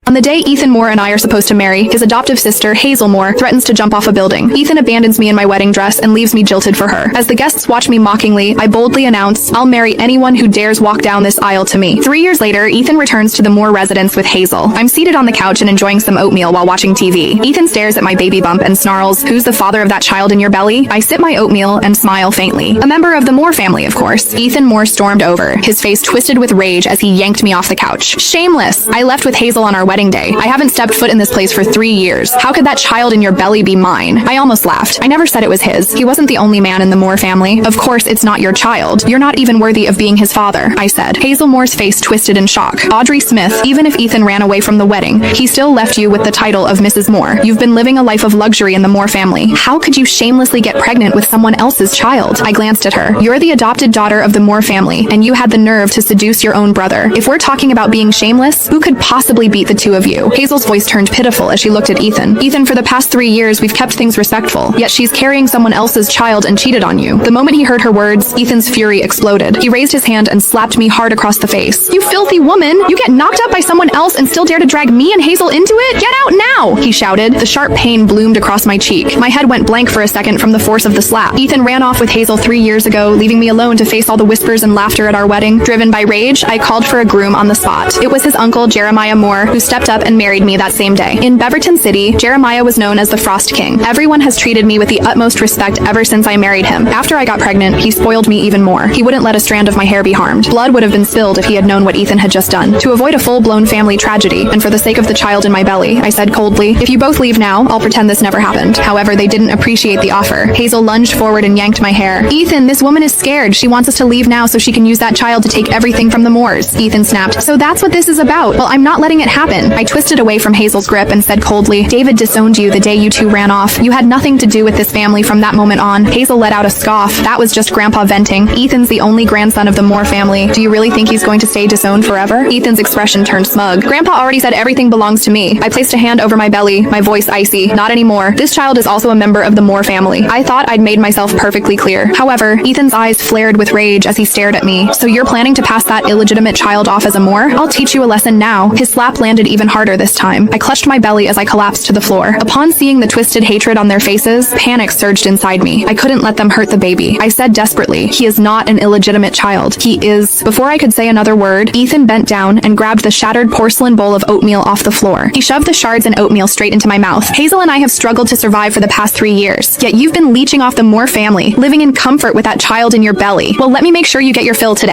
On the day Ethan Moore and I are supposed to marry, his adoptive sister, Hazel Moore, threatens to jump off a building. Ethan abandons me in my wedding dress and leaves me jilted for her. As the guests watch me mockingly, I boldly announce, "I'll marry anyone who dares walk down this aisle to me." 3 years later, Ethan returns to the Moore residence with Hazel. I'm seated on the couch and enjoying some oatmeal while watching TV. Ethan stares at my baby bump and snarls, "Who's the father of that child in your belly?" I sip my oatmeal and smile faintly. A member of the Moore family, of course. Ethan Moore stormed over, his face twisted with rage as he yanked me off the couch. Shameless! I left with Hazel on our wedding day. I haven't stepped foot in this place for 3 years. How could that child in your belly be mine? I almost laughed. I never said it was his. He wasn't the only man in the Moore family. Of course, it's not your child. You're not even worthy of being his father, I said. Hazel Moore's face twisted in shock. Audrey Smith, even if Ethan ran away from the wedding, he still left you with the title of Mrs. Moore. You've been living a life of luxury in the Moore family. How could you shamelessly get pregnant with someone else's child? I glanced at her. You're the adopted daughter of the Moore family, and you had the nerve to seduce your own brother. If we're talking about being shameless, who could possibly beat the two of you? Hazel's voice turned pitiful as she looked at Ethan. Ethan, for the past 3 years, we've kept things respectful, yet she's carrying someone else's child and cheated on you. The moment he heard her words, Ethan's fury exploded. He raised his hand and slapped me hard across the face. "You filthy woman! You get knocked up by someone else and still dare to drag me and Hazel into it? Get out now!" he shouted. The sharp pain bloomed across my cheek. My head went blank for a second from the force of the slap. Ethan ran off with Hazel 3 years ago, leaving me alone to face all the whispers and laughter at our wedding. Driven by rage, I called for a groom on the spot. It was his uncle, Jeremiah Moore, who stepped up and married me that same day. In Beaverton City, Jeremiah was known as the Frost King. Everyone has treated me with the utmost respect ever since I married him. After I got pregnant, he spoiled me even more. He wouldn't let a strand of my hair be harmed. Blood would have been spilled if he had known what Ethan had just done. To avoid a full-blown family tragedy, and for the sake of the child in my belly, I said coldly, "If you both leave now, I'll pretend this never happened." However, they didn't appreciate the offer. Hazel lunged forward and yanked my hair. "Ethan, this woman is scared. She wants us to leave now so she can use that child to take everything from the Moores." Ethan snapped. "So that's what this is about? Well, I'm not letting it happen." I twisted away from Hazel's grip and said coldly, "David disowned you the day you two ran off. You had nothing to do with this family from that moment on." Hazel let out a scoff. "That was just Grandpa venting. Ethan's the only grandson of the Moore family. Do you really think he's going to stay disowned forever?" Ethan's expression turned smug. "Grandpa already said everything belongs to me." I placed a hand over my belly, my voice icy. "Not anymore. This child is also a member of the Moore family." I thought I'd made myself perfectly clear. However, Ethan's eyes flared with rage as he stared at me. "So you're planning to pass that illegitimate child off as a Moore? I'll teach you a lesson now." His slap landed even harder this time. I clutched my belly as I collapsed to the floor. Upon seeing the twisted hatred on their faces, panic surged inside me. I couldn't let them hurt the baby. I said desperately, "He is not an illegitimate child. He is..." Before I could say another word, Ethan bent down and grabbed the shattered porcelain bowl of oatmeal off the floor. He shoved the shards and oatmeal straight into my mouth. "Hazel and I have struggled to survive for the past 3 years, yet you've been leeching off the Moore family, living in comfort with that child in your belly. Well, let me make sure you get your fill today."